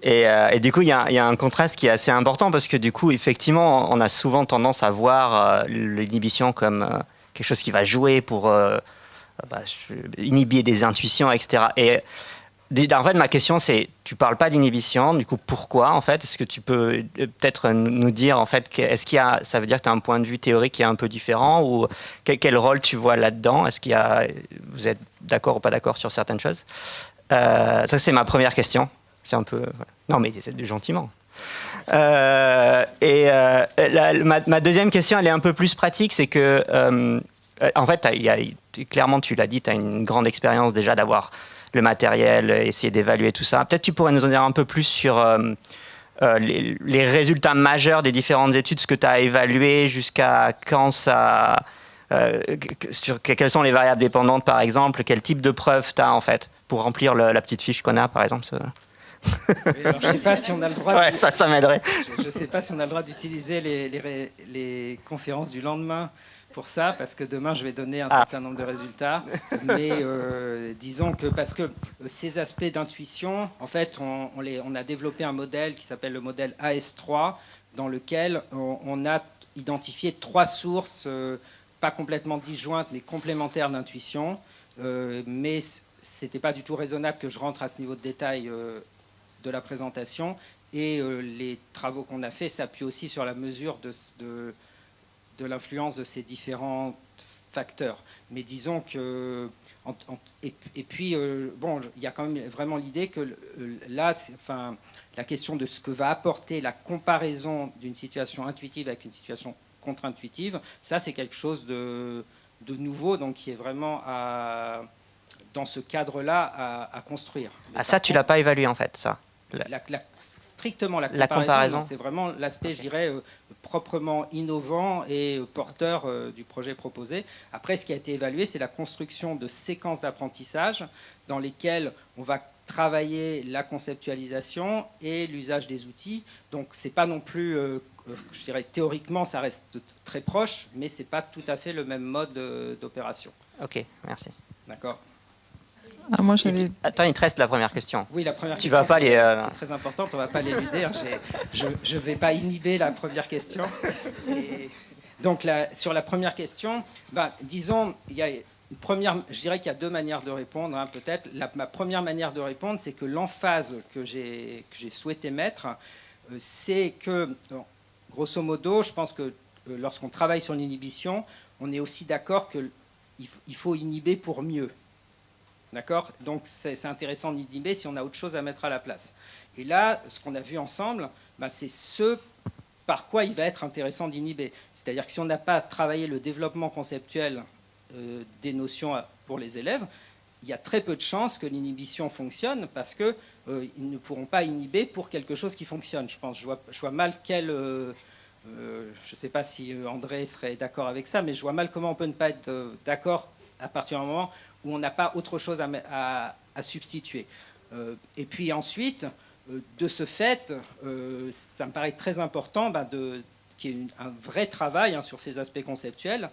Et du coup, il y a un contraste qui est assez important, parce que du coup, effectivement, on a souvent tendance à voir l'inhibition comme quelque chose qui va jouer pour inhiber des intuitions, etc. Et en fait, ma question, c'est, tu parles pas d'inhibition, du coup, pourquoi, en fait? Est-ce que tu peux peut-être nous dire, en fait, ça veut dire que tu as un point de vue théorique qui est un peu différent, ou quel rôle tu vois là-dedans? Vous êtes d'accord ou pas d'accord sur certaines choses? Ça, c'est ma première question. C'est un peu... Voilà. Non, mais c'est gentiment. Ma deuxième question, elle est un peu plus pratique, c'est que, en fait, clairement, tu l'as dit, tu as une grande expérience déjà d'avoir le matériel, essayer d'évaluer tout ça. Peut-être tu pourrais nous en dire un peu plus sur les résultats majeurs des différentes études, ce que tu as évalué, jusqu'à quand ça... quelles sont les variables dépendantes, par exemple, quel type de preuves tu as, en fait, pour remplir la petite fiche qu'on a, par exemple. Alors, je ne sais pas si on a le droit... Ouais, ça m'aiderait. Je ne sais pas si on a le droit d'utiliser les conférences du lendemain pour ça, parce que demain je vais donner un certain nombre de résultats, mais disons que parce que ces aspects d'intuition, en fait, on a développé un modèle qui s'appelle le modèle AS3, dans lequel on a identifié 3 sources, pas complètement disjointes, mais complémentaires d'intuition, mais c'était pas du tout raisonnable que je rentre à ce niveau de détail de la présentation, et les travaux qu'on a faits s'appuient aussi sur la mesure de l'influence de ces différents facteurs. Mais disons que... Et puis, bon, il y a quand même vraiment l'idée que là, la question de ce que va apporter la comparaison d'une situation intuitive avec une situation contre-intuitive, ça, c'est quelque chose de nouveau, donc qui est vraiment dans ce cadre-là à construire. Ça, tu ne l'as pas évalué, en fait, ça? strictement la La comparaison. comparaison. C'est vraiment l'aspect, je dirais, proprement innovant et porteur du projet proposé. Après, ce qui a été évalué, c'est la construction de séquences d'apprentissage dans lesquelles on va travailler la conceptualisation et l'usage des outils. Donc, c'est pas non plus, je dirais, théoriquement, ça reste très proche, mais c'est pas tout à fait le même mode d'opération. Ok, merci. D'accord. Ah, moi, j'avais... Attends, il te reste la première question. Oui, la première Tu question. vas pas les... C'est très importante, on ne va pas l'éluder. Hein. Je ne vais pas inhiber la première question. Et donc, sur la première question, disons, il y a une première, je dirais qu'il y a deux manières de répondre, hein, peut-être. Ma première manière de répondre, c'est que l'emphase que j'ai souhaité mettre, c'est que, grosso modo, je pense que lorsqu'on travaille sur l'inhibition, on est aussi d'accord qu'il faut inhiber pour mieux. D'accord ? Donc, c'est intéressant d'inhiber si on a autre chose à mettre à la place. Et là, ce qu'on a vu ensemble, c'est ce par quoi il va être intéressant d'inhiber. C'est-à-dire que si on n'a pas travaillé le développement conceptuel des notions pour les élèves, il y a très peu de chances que l'inhibition fonctionne parce qu'ils ne pourront pas inhiber pour quelque chose qui fonctionne. Je vois mal quel... je ne sais pas si André serait d'accord avec ça, mais je vois mal comment on peut ne pas être d'accord à partir du moment où on n'a pas autre chose à substituer. Et puis ensuite, de ce fait, ça me paraît très important qu'il y ait un vrai travail sur ces aspects conceptuels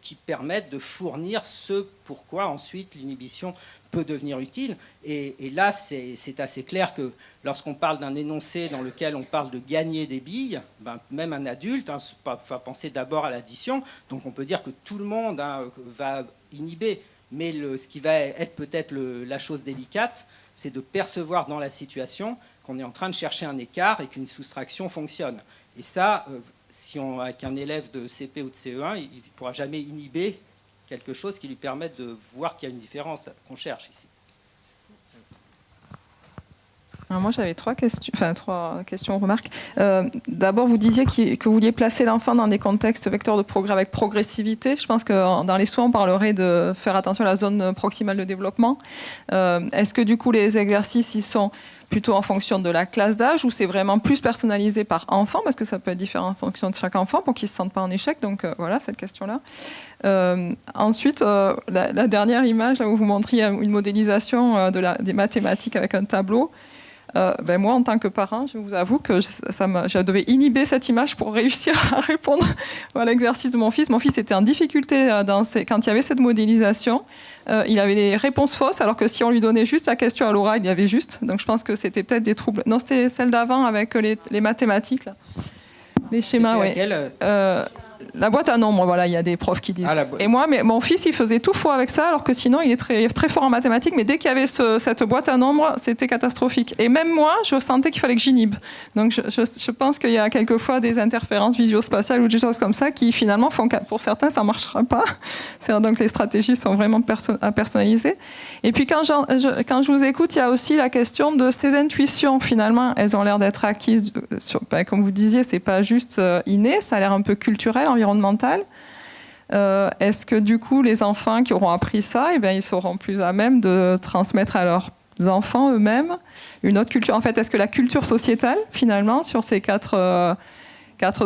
qui permettent de fournir ce pourquoi ensuite l'inhibition peut devenir utile. Et là, c'est assez clair que lorsqu'on parle d'un énoncé dans lequel on parle de gagner des billes, même un adulte va penser d'abord à l'addition. Donc on peut dire que tout le monde va inhiber. Mais ce qui va être peut-être la chose délicate, c'est de percevoir dans la situation qu'on est en train de chercher un écart et qu'une soustraction fonctionne. Et ça, avec un élève de CP ou de CE1, il ne pourra jamais inhiber quelque chose qui lui permette de voir qu'il y a une différence qu'on cherche ici. Alors moi, j'avais trois questions, remarques. D'abord, vous disiez que vous vouliez placer l'enfant dans des contextes vecteurs de progrès avec progressivité. Je pense que dans les soins, on parlerait de faire attention à la zone proximale de développement. Est-ce que du coup, les exercices, ils sont plutôt en fonction de la classe d'âge ou c'est vraiment plus personnalisé par enfant, parce que ça peut être différent en fonction de chaque enfant pour qu'il ne se sente pas en échec. Donc voilà, cette question-là. Ensuite, la dernière image, là où vous montriez une modélisation des mathématiques avec un tableau. Moi, en tant que parent, je vous avoue que je devais inhiber cette image pour réussir à répondre à l'exercice de mon fils. Mon fils était en difficulté quand il y avait cette modélisation. Il avait les réponses fausses, alors que si on lui donnait juste la question à l'oral, il y avait juste. Donc je pense que c'était peut-être des troubles. Non, c'était celle d'avant avec les mathématiques, là. Les schémas, oui. La boîte à nombres, voilà, il y a des profs qui disent. Et moi, mon fils, il faisait tout faux avec ça, alors que sinon, il est très, très fort en mathématiques. Mais dès qu'il y avait cette boîte à nombres, c'était catastrophique. Et même moi, je sentais qu'il fallait que j'inhibe. Donc, je pense qu'il y a quelquefois des interférences visio-spatiales ou des choses comme ça qui, finalement, font que pour certains, ça ne marchera pas. Donc, les stratégies sont vraiment à personnaliser. Et puis, quand je vous écoute, il y a aussi la question de ces intuitions. Finalement, elles ont l'air d'être acquises. Comme vous disiez, ce n'est pas juste inné, ça a l'air un peu culturel, environnemental. Est-ce que du coup les enfants qui auront appris ça, ils seront plus à même de transmettre à leurs enfants eux-mêmes une autre culture? En fait, est-ce que la culture sociétale, finalement, sur ces quatre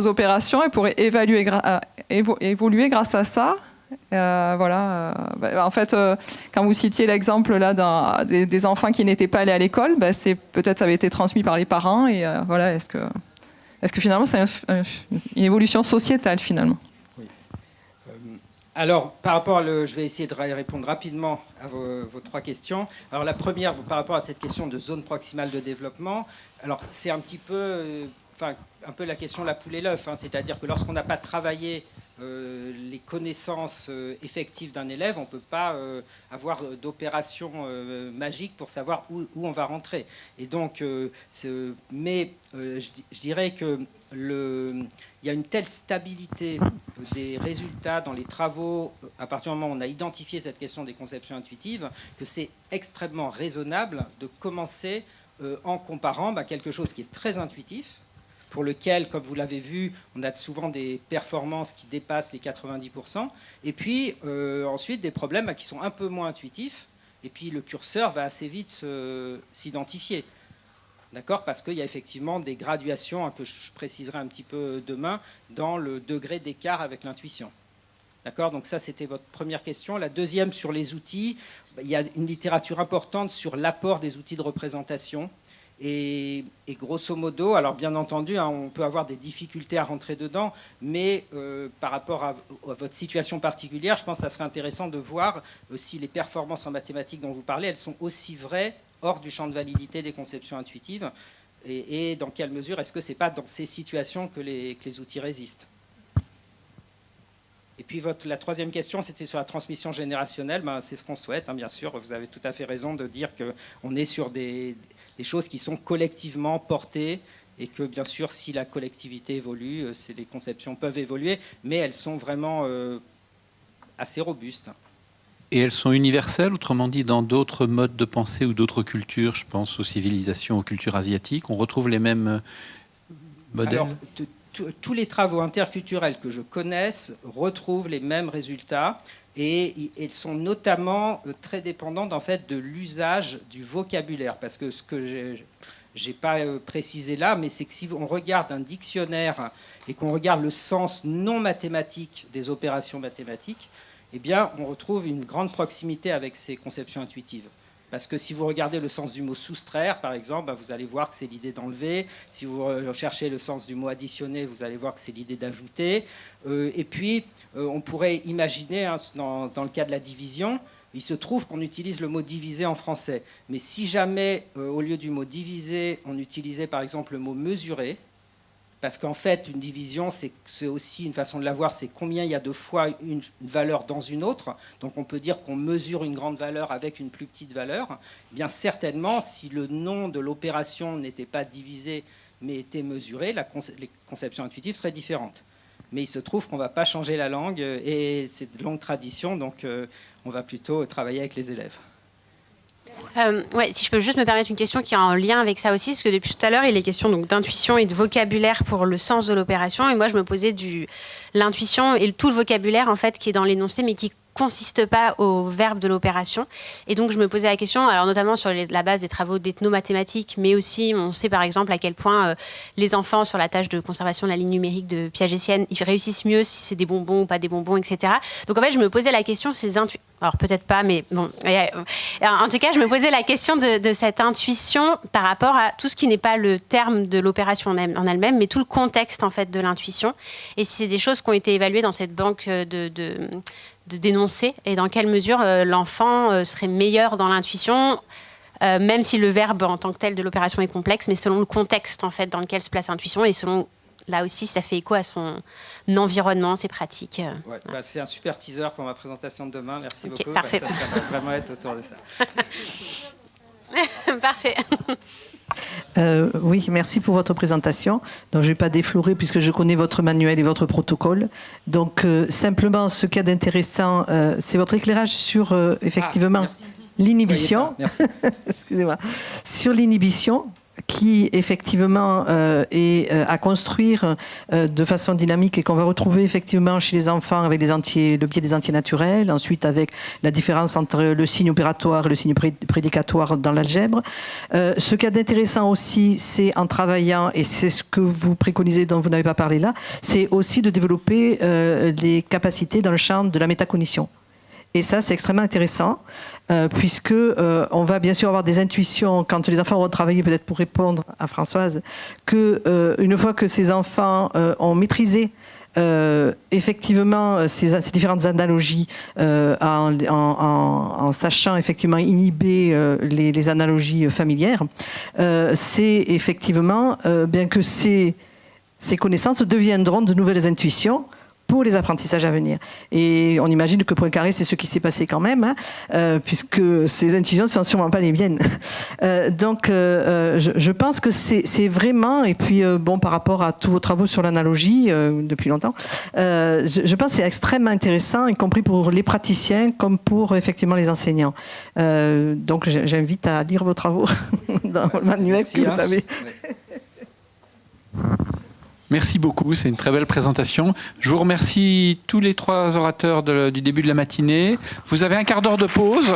opérations, elle pourrait évoluer grâce à ça? En fait, quand vous citiez l'exemple là des enfants qui n'étaient pas allés à l'école, c'est peut-être ça avait été transmis par les parents et voilà. Est-ce que finalement c'est une évolution sociétale finalement? Oui. Alors, par rapport je vais essayer de répondre rapidement à vos trois questions. Alors, la première, par rapport à cette question de zone proximale de développement, alors c'est un petit peu, un peu la question de la poule et l'œuf, c'est-à-dire que lorsqu'on n'a pas travaillé les connaissances effectives d'un élève, on ne peut pas avoir d'opération magique pour savoir où on va rentrer. Et donc, je dirais que il y a une telle stabilité des résultats dans les travaux, à partir du moment où on a identifié cette question des conceptions intuitives, que c'est extrêmement raisonnable de commencer en comparant quelque chose qui est très intuitif, pour lequel, comme vous l'avez vu, on a souvent des performances qui dépassent les 90%, et puis ensuite des problèmes qui sont un peu moins intuitifs, et puis le curseur va assez vite s'identifier. D'accord, parce qu'il y a effectivement des graduations, que je préciserai un petit peu demain, dans le degré d'écart avec l'intuition. D'accord, donc ça c'était votre première question. La deuxième sur les outils, il y a une littérature importante sur l'apport des outils de représentation. Et grosso modo, alors bien entendu, on peut avoir des difficultés à rentrer dedans, mais par rapport à votre situation particulière, je pense que ça serait intéressant de voir si les performances en mathématiques dont vous parlez, elles sont aussi vraies hors du champ de validité des conceptions intuitives, et dans quelle mesure est-ce que ce n'est pas dans ces situations que les outils résistent. Et puis la troisième question, c'était sur la transmission générationnelle. C'est ce qu'on souhaite, bien sûr. Vous avez tout à fait raison de dire qu'on est sur des choses qui sont collectivement portées, et que bien sûr, si la collectivité évolue, les conceptions peuvent évoluer, mais elles sont vraiment assez robustes. Et elles sont universelles, autrement dit, dans d'autres modes de pensée ou d'autres cultures, je pense aux civilisations, aux cultures asiatiques, on retrouve les mêmes modèles? Alors, tous les travaux interculturels que je connaisse retrouvent les mêmes résultats, et ils sont notamment très dépendants en fait, de l'usage du vocabulaire, parce que ce que j'ai pas précisé là, mais c'est que si on regarde un dictionnaire et qu'on regarde le sens non mathématique des opérations mathématiques, eh bien, on retrouve une grande proximité avec ces conceptions intuitives. Parce que si vous regardez le sens du mot soustraire, par exemple, vous allez voir que c'est l'idée d'enlever. Si vous recherchez le sens du mot additionner, vous allez voir que c'est l'idée d'ajouter. Et puis, on pourrait imaginer, dans le cas de la division, il se trouve qu'on utilise le mot diviser en français. Mais si jamais, au lieu du mot diviser, on utilisait par exemple le mot mesurer, parce qu'en fait, une division, c'est aussi une façon de la voir, c'est combien il y a de fois une valeur dans une autre. Donc on peut dire qu'on mesure une grande valeur avec une plus petite valeur. Eh bien certainement, si le nom de l'opération n'était pas divisé, mais était mesuré, les conceptions intuitives seraient différentes. Mais il se trouve qu'on ne va pas changer la langue, et c'est de longue tradition, donc on va plutôt travailler avec les élèves. Ouais, si je peux juste me permettre une question qui est en lien avec ça aussi, parce que depuis tout à l'heure, il est question donc d'intuition et de vocabulaire pour le sens de l'opération. Et moi, je me posais l'intuition et tout le vocabulaire en fait qui est dans l'énoncé, mais qui consiste pas au verbe de l'opération. Et donc, je me posais la question, alors notamment sur la base des travaux d'ethnomathématiques, mais aussi, on sait par exemple à quel point les enfants, sur la tâche de conservation de la ligne numérique de Piagetienne, ils réussissent mieux si c'est des bonbons ou pas des bonbons, etc. Donc, en fait, je me posais la question, alors peut-être pas, mais bon. En tout cas, je me posais la question de cette intuition par rapport à tout ce qui n'est pas le terme de l'opération en elle-même, mais tout le contexte en fait de l'intuition. Et si c'est des choses qui ont été évaluées dans cette banque de dénoncer, et dans quelle mesure l'enfant serait meilleur dans l'intuition, même si le verbe en tant que tel de l'opération est complexe, mais selon le contexte en fait dans lequel se place l'intuition, et selon, là aussi, ça fait écho à son environnement, ses pratiques. Ouais, c'est un super teaser pour ma présentation de demain. Merci beaucoup. Parfait. Ça va vraiment être autour de ça. Parfait. Oui, merci pour votre présentation. Donc, je ne vais pas déflorer puisque je connais votre manuel et votre protocole. Donc, simplement, ce qu'il y a d'intéressant, c'est votre éclairage sur, effectivement, l'inhibition. Merci. Excusez-moi. Sur l'inhibition, qui effectivement est à construire de façon dynamique et qu'on va retrouver effectivement chez les enfants avec le biais des entiers naturels, ensuite avec la différence entre le signe opératoire et le signe prédicatoire dans l'algèbre. Ce qu'il y a d'intéressant aussi, c'est en travaillant, et c'est ce que vous préconisez dont vous n'avez pas parlé là, c'est aussi de développer les capacités dans le champ de la métacognition. Et ça, c'est extrêmement intéressant, puisque on va bien sûr avoir des intuitions quand les enfants auront travaillé, peut-être pour répondre à Françoise, que une fois que ces enfants ont maîtrisé effectivement ces différentes analogies, en sachant effectivement inhiber les analogies familières, c'est effectivement bien que ces connaissances deviendront de nouvelles intuitions pour les apprentissages à venir. Et on imagine que Poincaré, c'est ce qui s'est passé quand même, puisque ces intuitions ne sont sûrement pas les miennes. Donc, je pense que c'est vraiment, et puis bon, par rapport à tous vos travaux sur l'analogie depuis longtemps, je pense que c'est extrêmement intéressant, y compris pour les praticiens comme pour effectivement les enseignants. Donc, j'invite à lire vos travaux dans le manuel que vous avez. Merci beaucoup, c'est une très belle présentation. Je vous remercie tous les trois orateurs du début de la matinée. Vous avez un quart d'heure de pause.